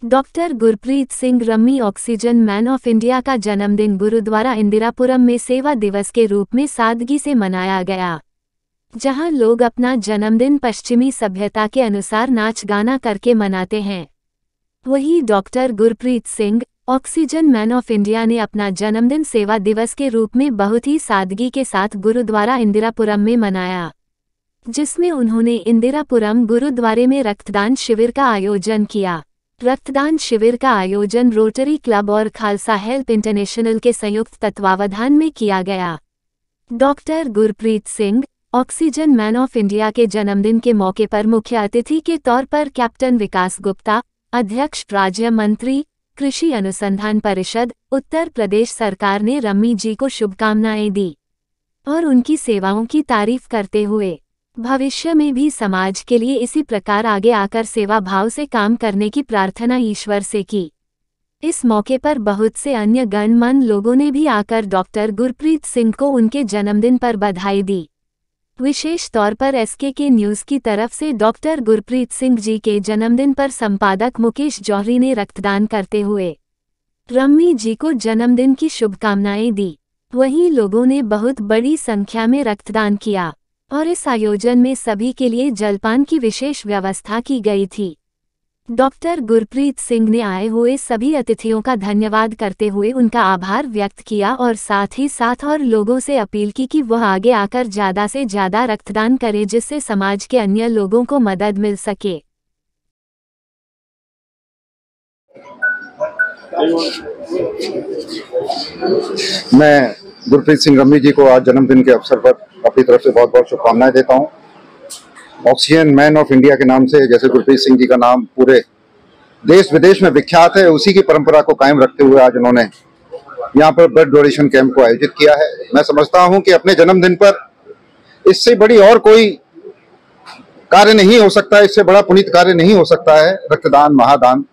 Doctor Gurpreet Singh rummy oxygen man of India का जन्मदिन गुरुद्वारा इंदिरापुरम में सेवा दिवस के रूप में सादगी से मनाया गया, जहां लोग अपना जन्मदिन पश्चिमी सभ्यता के अनुसार नाच गाना करके मनाते हैं। वहीं doctor Gurpreet Singh oxygen man of India ने अपना जन्मदिन सेवा दिवस के रूप में बहुत ही सादगी के साथ गुरुद्वारा इंदिरापुरम में मनाया, जिसमें उन्होंने इंदिरापुरम गुरुद्वारे में रक्तदान शिविर का आयोजन किया। रक्तदान शिविर का आयोजन रोटरी क्लब और खालसा हेल्प इंटरनेशनल के संयुक्त तत्वावधान में किया गया। Doctor Gurpreet Singh oxygen man of India के जन्मदिन के मौके पर मुख्य अतिथि के तौर पर कैप्टन विकास गुप्ता, अध्यक्ष राज्य मंत्री, कृषि अनुसंधान परिषद, उत्तर प्रदेश सरकार ने रम्मी जी को शुभकामनाएं दी और उनकी सेवाओं की तारीफ करते हुए भविष्य में भी समाज के लिए इसी प्रकार आगे आकर सेवा भाव से काम करने की प्रार्थना ईश्वर से की। इस मौके पर बहुत से अन्य गणमान्य लोगों ने भी आकर डॉक्टर गुरप्रीत सिंह को उनके जन्मदिन पर बधाई दी। विशेष तौर पर एसके न्यूज़ की तरफ से डॉक्टर गुरप्रीत सिंह जी के जन्मदिन पर संपादक मुकेश जौहरी ने रक्तदान करते हुए रम्मी जी को जन्मदिन की शुभकामनाएं दी। वहीं लोगों ने बहुत बड़ी संख्या में रक्तदान किया और इस आयोजन में सभी के लिए जलपान की विशेष व्यवस्था की गई थी। डॉक्टर गुरप्रीत सिंह ने आए हुए सभी अतिथियों का धन्यवाद करते हुए उनका आभार व्यक्त किया और साथ ही साथ और लोगों से अपील की कि वह आगे आकर ज़्यादा से ज़्यादा रक्तदान करें, जिससे समाज के अन्य लोगों को मदद मिल सके। मैं गुरप्रीत सिंह रम्मी जी को आज जन्मदिन के अवसर पर अपनी तरफ से बहुत बहुत शुभकामनाएं देता हूं। ऑक्सीजन मैन ऑफ इंडिया के नाम से जैसे गुरप्रीत सिंह जी का नाम पूरे देश विदेश में विख्यात है, उसी की परंपरा को कायम रखते हुए आज उन्होंने यहाँ पर ब्लड डोनेशन कैंप को आयोजित किया है। मैं समझता हूं कि अपने जन्मदिन पर इससे बड़ी और कोई कार्य नहीं हो सकता, इससे बड़ा पुनीत कार्य नहीं हो सकता है रक्तदान, महादान।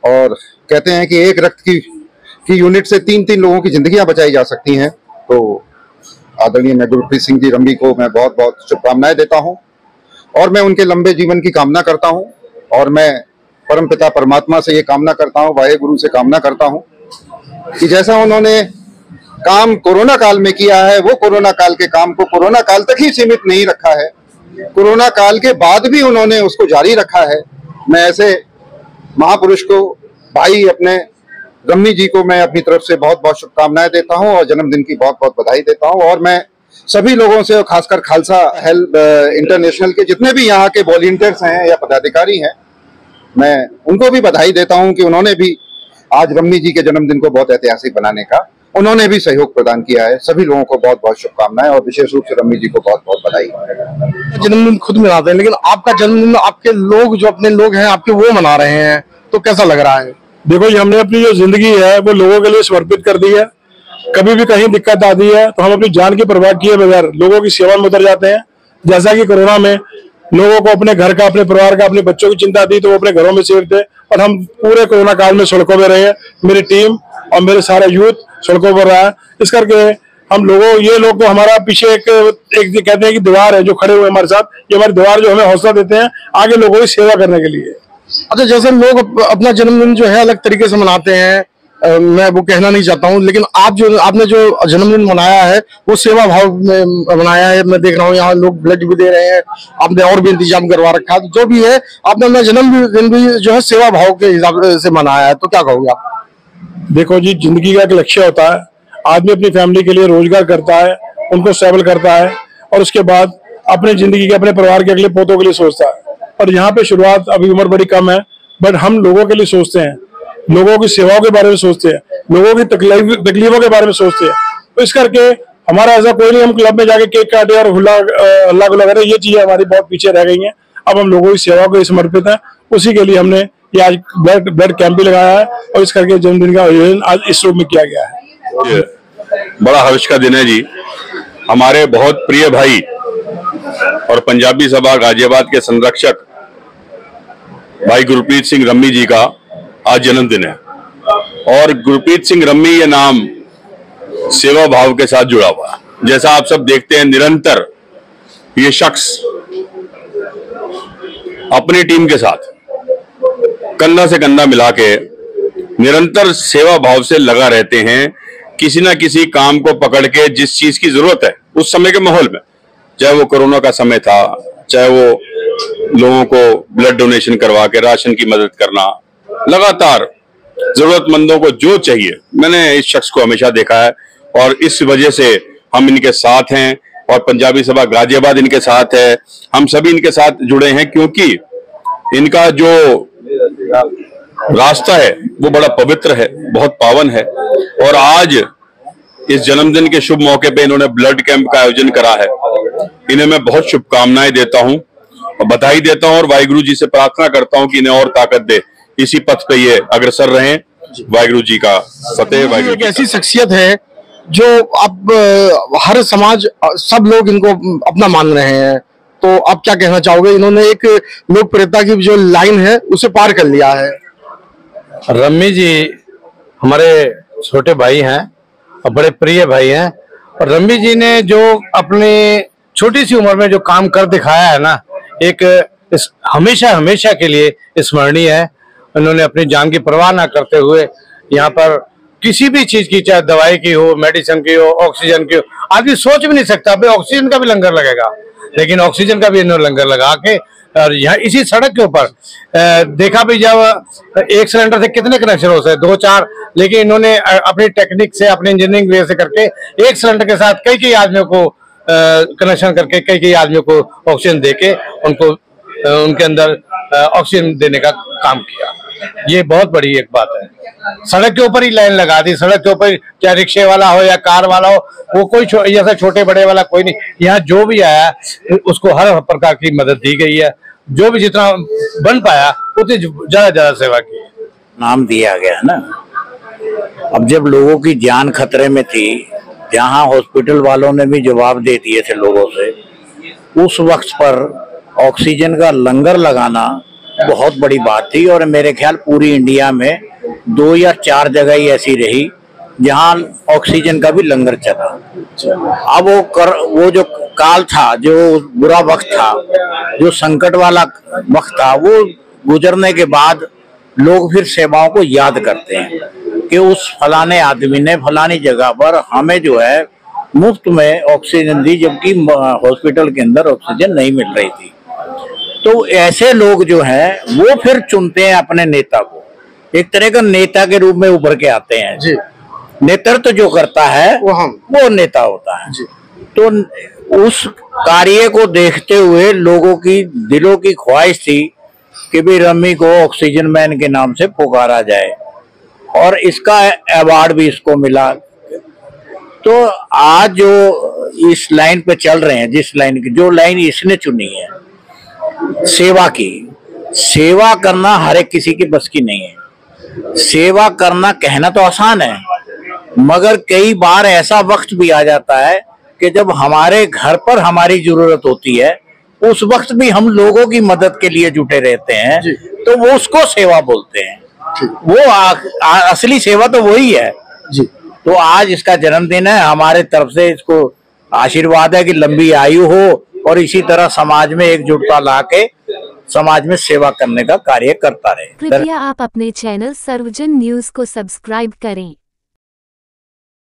और कहते हैं कि एक रक्त की यूनिट से 3-3 लोगों की जिंदगियां बचाई जा सकती हैं। तो आदरणीय मैं गुरप्रीत सिंह जी रम्मी को मैं बहुत बहुत शुभकामनाएं देता हूं और मैं उनके लंबे जीवन की कामना करता हूं और मैं परमपिता परमात्मा से ये कामना करता हूं, वाहेगुरु से कामना करता हूं कि जैसा उन्होंने काम कोरोना काल में किया है, वो कोरोना काल के काम को कोरोना काल तक ही सीमित नहीं रखा है, कोरोना काल के बाद भी उन्होंने उसको जारी रखा है। मैं ऐसे महापुरुष को, भाई अपने रम्मी जी को मैं अपनी तरफ से बहुत बहुत शुभकामनाएं देता हूं और जन्मदिन की बहुत बहुत बधाई देता हूं। और मैं सभी लोगों से, और खासकर खालसा हेल्प इंटरनेशनल के जितने भी यहाँ के वॉलंटियर्स हैं या पदाधिकारी हैं, मैं उनको भी बधाई देता हूं कि उन्होंने भी आज रम्मी जी के जन्मदिन को बहुत ऐतिहासिक बनाने का उन्होंने भी सहयोग प्रदान किया है। सभी लोगों को बहुत बहुत शुभकामनाएं और विशेष रूप से रम्मी जी को बहुत बहुत बधाई। जन्मदिन खुद मनाते हैं, लेकिन आपका जन्मदिन आपके लोग, जो अपने लोग हैं आपके, वो मना रहे हैं, तो कैसा लग रहा है? देखो जी, हमने अपनी जो जिंदगी है वो लोगों के लिए समर्पित कर दी है। कभी भी कहीं दिक्कत आती है तो हम अपनी जान की परवाह किए बगैर लोगों की सेवा में उतर जाते हैं। जैसा कि कोरोना में लोगों को अपने घर का, अपने परिवार का, अपने बच्चों की चिंता थी तो वो अपने घरों में सेफ थे और हम पूरे कोरोना काल में सड़कों में रहे हैं। मेरी टीम और मेरे सारा यूथ सड़कों पर रहा है। इस करके हम लोगों, ये लोग को हमारा पीछे एक कहते हैं कि दीवार है जो खड़े हुए हमारे साथ, ये हमारी दीवार जो हमें हौसला देते हैं आगे लोगों की सेवा करने के लिए। अच्छा, जैसे लोग अपना जन्मदिन जो है अलग तरीके से मनाते हैं, मैं वो कहना नहीं चाहता हूँ, लेकिन आपने जो जन्मदिन मनाया है वो सेवा भाव में मनाया है। मैं देख रहा हूँ यहाँ लोग ब्लड भी दे रहे हैं, आपने और भी इंतजाम करवा रखा है। तो जो भी है, आपने अपना जन्मदिन भी जो है सेवा भाव के हिसाब से मनाया है, तो क्या कहोगे आप? देखो जी, जिंदगी का एक लक्ष्य होता है। आदमी अपनी फैमिली के लिए रोजगार करता है, उनको स्टेबल करता है और उसके बाद अपनी जिंदगी के, अपने परिवार के अगले पोतों के लिए सोचता है। और यहाँ पे शुरुआत, अभी उम्र बड़ी कम है, बट हम लोगों के लिए सोचते हैं, लोगों की सेवाओं के बारे में सोचते हैं, लोगों की तकलीफों के बारे में सोचते हैं। तो इस करके हमारा ऐसा कोई नहीं हम क्लब में जाके केक काटे और हल्ला गुल्ला करें, ये चीजें हमारी बहुत पीछे रह गई हैं। अब हम लोगों की सेवा को समर्पित है, उसी के लिए हमने ये आज ब्लड कैंप भी लगाया है और इस करके जन्मदिन का आयोजन आज इस रूप में किया गया है। बड़ा हर्ष का दिन है जी। हमारे बहुत प्रिय भाई और पंजाबी सभा गाजियाबाद के संरक्षक भाई गुरप्रीत सिंह रम्मी जी का आज जन्मदिन है और गुरप्रीत सिंह रम्मी ये नाम सेवा भाव के साथ जुड़ा हुआ है। जैसा आप सब देखते हैं, निरंतर ये शख्स अपनी टीम के साथ कंधा से कंधा मिला के निरंतर सेवा भाव से लगा रहते हैं। किसी ना किसी काम को पकड़ के जिस चीज की जरूरत है उस समय के माहौल में, चाहे वो कोरोना का समय था, चाहे वो लोगों को ब्लड डोनेशन करवा के राशन की मदद करना, लगातार जरूरतमंदों को जो चाहिए, मैंने इस शख्स को हमेशा देखा है और इस वजह से हम इनके साथ हैं और पंजाबी सभा गाजियाबाद इनके साथ है। हम सभी इनके साथ जुड़े हैं क्योंकि इनका जो रास्ता है वो बड़ा पवित्र है, बहुत पावन है। और आज इस जन्मदिन के शुभ मौके पे इन्होंने ब्लड कैंप का आयोजन करा है। इन्हें मैं बहुत शुभकामनाएं देता हूं और बधाई देता हूं और वाहिगुरु जी से प्रार्थना करता हूं कि इन्हें और ताकत दे, इसी पथ पे ये अग्रसर रहें। वाहिगुरु जी का फतेह। वाहिगुरु एक ऐसी शख्सियत है जो अब हर समाज, सब लोग इनको अपना मान रहे हैं, तो आप क्या कहना चाहोगे? इन्होंने एक लोकप्रियता की जो लाइन है उसे पार कर लिया है। रम्मी जी हमारे छोटे भाई हैं और बड़े प्रिय भाई हैं, और रम्मी जी ने जो अपनी छोटी सी उम्र में जो काम कर दिखाया है ना, एक हमेशा हमेशा के लिए स्मरणीय है। उन्होंने अपनी जान की परवाह ना करते हुए यहाँ पर किसी भी चीज की, चाहे दवाई की हो, मेडिसिन की हो, ऑक्सीजन की हो, आदमी सोच भी नहीं सकता भाई ऑक्सीजन का भी लंगर लगेगा, लेकिन ऑक्सीजन का भी इन्होंने लंगर लगा के और यहाँ इसी सड़क के ऊपर देखा भी, जब एक सिलेंडर से कितने कनेक्शन हो सकते, 2-4, लेकिन इन्होंने अपनी टेक्निक से, अपनी इंजीनियरिंग वे से करके एक सिलेंडर के साथ कई कई आदमियों को कनेक्शन करके कई कई आदमियों को ऑक्सीजन देके उनको उनके अंदर ऑक्सीजन देने का काम किया। ये बहुत बड़ी एक बात है। सड़क के ऊपर ही लाइन लगा दी, सड़क के ऊपर, चाहे रिक्शे वाला हो या कार वाला हो, वो कोई जैसा छोटे बड़े वाला कोई नहीं, यहाँ जो भी आया उसको हर प्रकार की मदद दी गई है। जो भी जितना बन पाया उतनी ज्यादा सेवा की। नाम दिया गया ना, अब जब लोगों की जान खतरे में थी, जहाँ हॉस्पिटल वालों ने भी जवाब दे दिए थे लोगों से, उस वक्त पर ऑक्सीजन का लंगर लगाना बहुत बड़ी बात थी। और मेरे ख्याल पूरी इंडिया में 2 या 4 जगह ही ऐसी रही जहां ऑक्सीजन का भी लंगर चला। अब वो जो काल था, जो बुरा वक्त था, जो संकट वाला वक्त था, वो गुजरने के बाद लोग फिर सेवाओं को याद करते हैं कि उस फलाने आदमी ने फलानी जगह पर हमें जो है मुफ्त में ऑक्सीजन दी, जबकि हॉस्पिटल के अंदर ऑक्सीजन नहीं मिल रही थी। तो ऐसे लोग जो हैं वो फिर चुनते हैं अपने नेता को, एक तरह का नेता के रूप में उभर के आते हैं जी। नेतृत्व जो करता है वो नेता होता है जी। तो उस कार्य को देखते हुए लोगों की दिलों की ख्वाहिश थी कि भी रम्मी को ऑक्सीजन मैन के नाम से पुकारा जाए, और इसका अवार्ड भी इसको मिला। तो आज जो इस लाइन पे चल रहे हैं, जिस लाइन की जो लाइन इसने चुनी है, सेवा की, सेवा करना हर एक किसी की बस की नहीं है। सेवा करना कहना तो आसान है, मगर कई बार ऐसा वक्त भी आ जाता है कि जब हमारे घर पर हमारी जरूरत होती है, उस वक्त भी हम लोगों की मदद के लिए जुटे रहते हैं, तो वो उसको सेवा बोलते हैं। वो असली सेवा तो वही है जी। तो आज इसका जन्मदिन है, हमारे तरफ से इसको आशीर्वाद है कि लंबी आयु हो और इसी तरह समाज में एकजुटता लाके समाज में सेवा करने का कार्य करता रहे। कृपया आप अपने चैनल सर्वजन न्यूज को सब्सक्राइब करें।